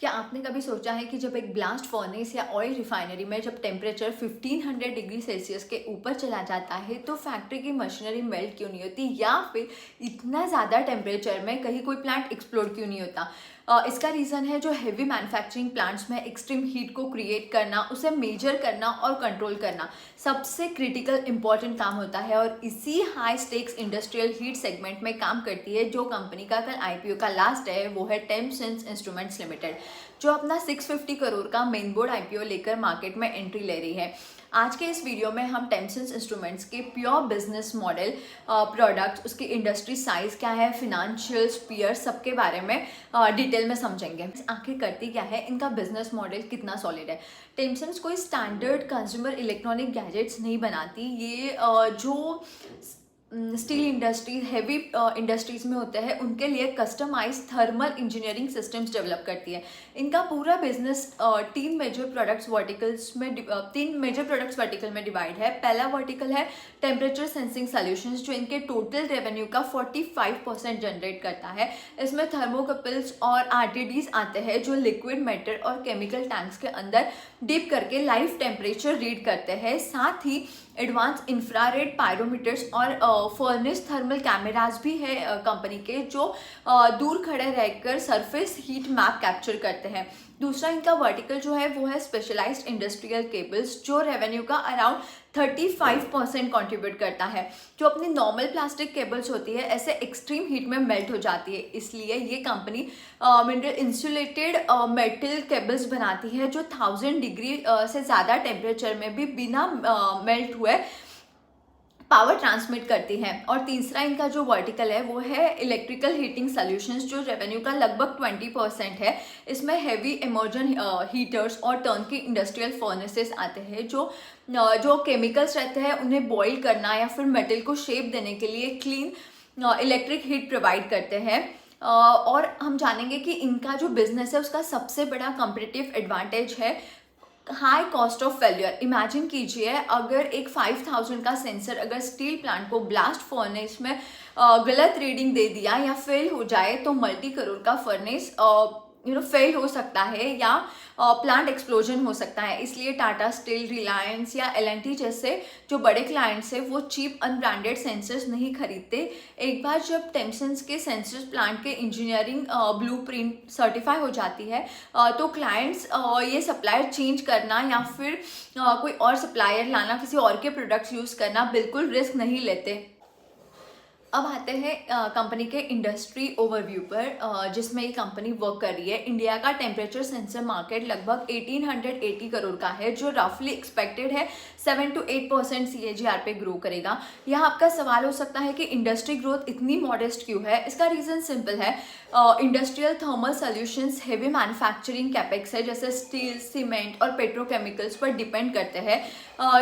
क्या आपने कभी सोचा है कि जब एक ब्लास्ट फर्नेस या ऑयल रिफाइनरी में जब टेम्परेचर 1500 डिग्री सेल्सियस के ऊपर चला जाता है तो फैक्ट्री की मशीनरी मेल्ट क्यों नहीं होती, या फिर इतना ज़्यादा टेम्परेचर में कहीं कोई प्लांट एक्सप्लोड क्यों नहीं होता? इसका रीज़न है जो हेवी मैन्युफैक्चरिंग प्लांट्स में एक्सट्रीम हीट को क्रिएट करना, उसे मेजर करना और कंट्रोल करना सबसे क्रिटिकल इंपॉर्टेंट काम होता है। और इसी high stakes industrial heat segment में काम करती है जो कंपनी का कल आईपीओ का लास्ट है, वो है टेमसेंस इंस्ट्रूमेंट्स लिमिटेड, जो अपना 650 करोड़ का मेन बोर्ड आईपीओ लेकर मार्केट में एंट्री ले रही है। आज के इस वीडियो में हम टेमसेंस इंस्ट्रूमेंट्स के प्योर बिजनेस मॉडल, प्रोडक्ट्स, उसकी इंडस्ट्री साइज क्या है, फिनेंशियल्स, पीयर्स, सबके बारे में डिटेल में समझेंगे। आखिर करती क्या है, इनका बिजनेस मॉडल कितना सॉलिड है। टेमसेंस कोई स्टैंडर्ड कंज्यूमर इलेक्ट्रॉनिक गैजेट्स नहीं बनाती। ये जो स्टील इंडस्ट्रीज, हैवी इंडस्ट्रीज में होते हैं, उनके लिए customised thermal engineering systems develop करती है। इनका पूरा बिजनेस तीन मेजर प्रोडक्ट्स वर्टिकल में डिवाइड है। पहला वर्टिकल है टेम्परेचर सेंसिंग सॉल्यूशंस, जो इनके टोटल रेवेन्यू का 45% जनरेट करता है। इसमें थर्मोकपल्स और आरटीडीज आते हैं जो लिक्विड, मेटल और केमिकल टैंक्स के अंदर डिप करके लाइव टेम्परेचर रीड करते हैं। साथ ही एडवांस इंफ्रारेड पायरोमीटर्स और फर्नेस थर्मल कैमराज भी है कंपनी के, जो दूर खड़े रहकर सरफेस हीट मैप कैप्चर करते हैं। दूसरा इनका वर्टिकल जो है वो है स्पेशलाइज्ड इंडस्ट्रियल केबल्स, जो रेवेन्यू का अराउंड 35% कंट्रीब्यूट करता है। जो अपनी नॉर्मल प्लास्टिक केबल्स होती है, ऐसे एक्सट्रीम हीट में मेल्ट हो जाती है, इसलिए ये company mineral insulated metal cables बनाती है जो 1000 डिग्री से ज़्यादा टेम्परेचर में भी बिना मेल्ट हुए पावर ट्रांसमिट करती है। और तीसरा इनका जो वर्टिकल है वो है इलेक्ट्रिकल हीटिंग सॉल्यूशंस, जो रेवेन्यू का लगभग 20% है। इसमें हैवी इमर्जन हीटर्स और टर्न की इंडस्ट्रियल फर्नेसेस आते हैं, जो केमिकल्स रहते हैं उन्हें बॉईल करना या फिर मेटल को शेप देने के लिए क्लीन इलेक्ट्रिक हीट प्रोवाइड करते हैं। और हम जानेंगे कि इनका जो बिजनेस है उसका सबसे बड़ा कॉम्पिटिटिव एडवांटेज है high cost of failure. Imagine कीजिए, अगर एक 5000 का सेंसर अगर स्टील प्लांट को ब्लास्ट फर्नेस में गलत रीडिंग दे दिया या फेल हो जाए तो मल्टी करोड़ का फर्नेस फेल हो सकता है या प्लांट एक्सप्लोजन हो सकता है। इसलिए टाटा स्टील, रिलायंस या एल&टी जैसे जो बड़े क्लाइंट्स हैं वो चीप अनब्रांडेड सेंसर्स नहीं खरीदते। एक बार जब टेमसेंस के सेंसर्स प्लांट के इंजीनियरिंग ब्लूप्रिंट सर्टिफाई हो जाती है तो क्लाइंट्स ये सप्लायर चेंज करना या फिर कोई और सप्लायर लाना, किसी और के प्रोडक्ट्स यूज़ करना बिल्कुल रिस्क नहीं लेते। अब आते हैं कंपनी के इंडस्ट्री ओवरव्यू पर, जिसमें ये कंपनी वर्क कर रही है। इंडिया का टेम्परेचर सेंसर मार्केट लगभग 1880 करोड़ का है, जो रफली एक्सपेक्टेड है 7 to 8% CAGR पे ग्रो करेगा। यहाँ आपका सवाल हो सकता है कि इंडस्ट्री ग्रोथ इतनी मॉडेस्ट क्यों है। इसका रीज़न सिंपल है, industrial thermal solutions heavy manufacturing capex है, जैसे स्टील, सीमेंट और पेट्रोकेमिकल्स पर डिपेंड करते हैं।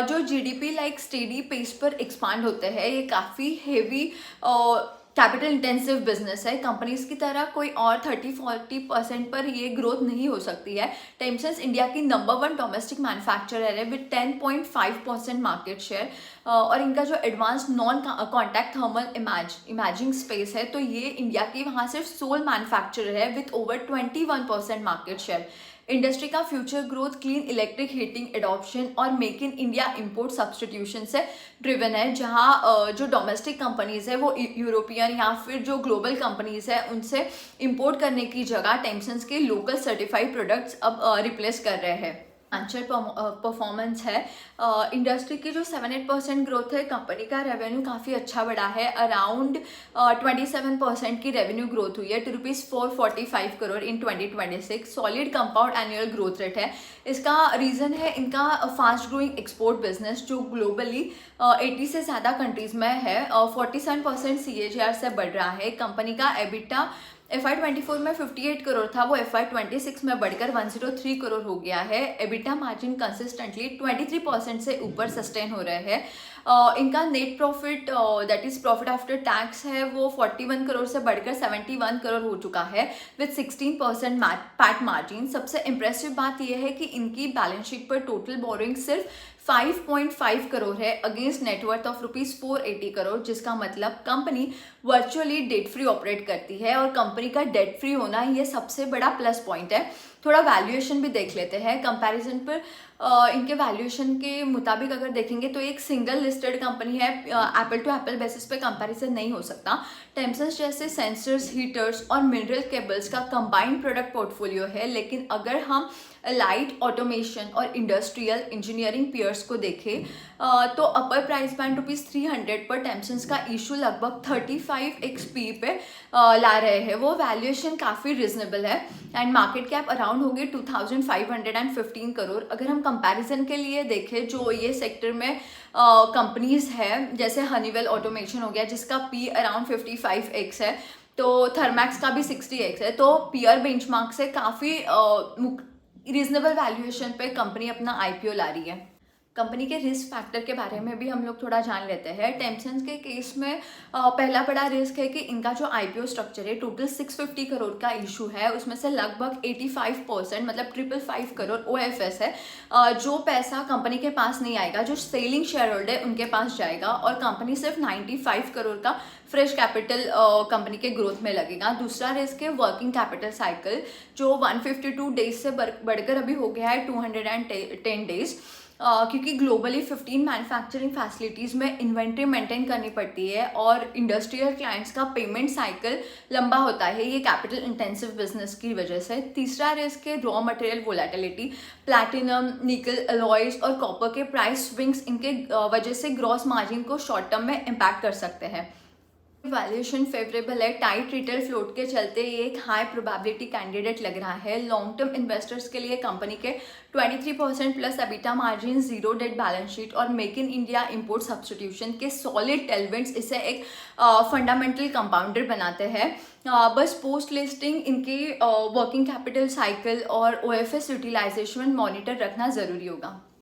जो जीडीपी लाइक स्टेडी पेस पर एक्सपांड होते हैं। ये काफ़ी हेवी कैपिटल इंटेंसिव बिजनेस है। कंपनीज की तरह कोई और 30-40% पर ये ग्रोथ नहीं हो सकती है। टेमसेंस इंडिया की नंबर 1 डोमेस्टिक मैन्युफैक्चरर है विद 10.5% मार्केट शेयर। और इनका जो advance non contact thermal imaging space है, तो ये इंडिया की वहाँ सिर्फ सोल मैन्युफैक्चरर है with over 21% market share. Industry का future growth clean electric heating adoption और make in India import substitution से ड्रिवन है, जहां जो डोमेस्टिक कंपनीज है वो यूरोपियन या फिर जो ग्लोबल कंपनीज है उनसे इंपोर्ट करने की जगह टेमसेंस के लोकल सर्टिफाइड प्रोडक्ट्स अब रिप्लेस कर रहे हैं। अच्छा परफॉर्मेंस है। इंडस्ट्री की जो 7-8% ग्रोथ है, कंपनी का रेवेन्यू काफ़ी अच्छा बढ़ा है। अराउंड 27% की रेवेन्यू ग्रोथ हुई है to ₹445 crore in 2026। Solid compound annual growth rate है। इसका रीज़न है इनका फास्ट ग्रोइंग एक्सपोर्ट बिजनेस, जो ग्लोबली 80 से ज़्यादा कंट्रीज़ में है। 47% CAGR से बढ़ रहा है। कंपनी का एबिटा FY24 में 58 करोड़ था, वो FY26 में बढ़कर 103 करोड़ हो गया है। एबिटा मार्जिन कंसिस्टेंटली 23% से ऊपर सस्टेन हो रहे हैं। इनका net profit that is profit after tax है वो 41 करोड़ से बढ़कर 71 करोड़ हो चुका है विथ 16% पैट मार्जिन। सबसे इंप्रेसिव बात यह है कि इनकी बैलेंस शीट पर टोटल बोरोइंग सिर्फ 5.5 करोड़ है against net worth of rupees 480 crore, जिसका मतलब company virtually debt free operate करती है और कंपनी का डेट फ्री होना ये सबसे बड़ा प्लस पॉइंट है। थोड़ा वैल्यूएशन भी देख लेते हैं कंपैरिजन पर। इनके वैल्यूएशन के मुताबिक अगर देखेंगे तो एक सिंगल लिस्टेड कंपनी है, एप्पल टू एप्पल बेसिस पे कंपैरिजन नहीं हो सकता। टेम्सन जैसे सेंसर्स, हीटर्स और मिनरल केबल्स का कंबाइंड प्रोडक्ट पोर्टफोलियो है, लेकिन अगर हम लाइट ऑटोमेशन और इंडस्ट्रियल इंजीनियरिंग पीयर्स को देखें तो अपर प्राइस बैंड ₹300 पर टेम्सन्स का इशू लगभग 35x पी पे ला रहे हैं। वो वैल्यूएशन काफ़ी रिजनेबल है एंड मार्केट कैप अराउंड होगी 2515 करोड़। अगर हम कंपैरिजन के लिए देखें जो ये सेक्टर में कंपनीज है, जैसे हनीवेल ऑटोमेशन हो गया जिसका पी अराउंड 55x है, तो थर्मैक्स का भी 60x है, तो पीयर बेंचमार्क से काफ़ी रीजनेबल वैल्यूएशन पे कंपनी अपना आईपीओ ला रही है। कंपनी के रिस्क फैक्टर के बारे में भी हम लोग थोड़ा जान लेते हैं। टेम्सन के केस में पहला बड़ा रिस्क है कि इनका जो आईपीओ स्ट्रक्चर है टोटल 650 करोड़ का इशू है, उसमें से लगभग 85% मतलब 555 करोड़ ओएफएस है, जो पैसा कंपनी के पास नहीं आएगा, जो सेलिंग शेयर होल्डर है उनके पास जाएगा और कंपनी सिर्फ 95 करोड़ का फ्रेश कैपिटल कंपनी के ग्रोथ में लगेगा। दूसरा रिस्क है वर्किंग कैपिटल साइकिल, जो 152 डेज से बढ़कर अभी हो गया है 210 डेज, क्योंकि ग्लोबली 15 मैन्युफैक्चरिंग फैसिलिटीज़ में इन्वेंट्री मेंटेन करनी पड़ती है और इंडस्ट्रियल क्लाइंट्स का पेमेंट साइकिल लंबा होता है, ये कैपिटल इंटेंसिव बिजनेस की वजह से। तीसरा रिस्क है रॉ मटेरियल वोलेटिलिटी, प्लैटिनम, निकल, अलॉयज और कॉपर के प्राइस स्विंग्स इनके वजह से ग्रॉस मार्जिन को शॉर्ट टर्म में इम्पैक्ट कर सकते हैं। वैल्यूएशन फेवरेबल है, टाइट रिटेल फ्लोट के चलते ये एक हाई प्रोबेबिलिटी कैंडिडेट लग रहा है। लॉन्ग टर्म इन्वेस्टर्स के लिए कंपनी के 23% plus EBITDA margin, zero debt balance sheet और make in India import substitution के सॉलिड टेलविंड्स इसे एक फंडामेंटल कंपाउंडर बनाते हैं। बस पोस्ट लिस्टिंग इनकी वर्किंग कैपिटल साइकिल और ओएफएस यूटिलाइजेशन मॉनिटर रखना ज़रूरी होगा।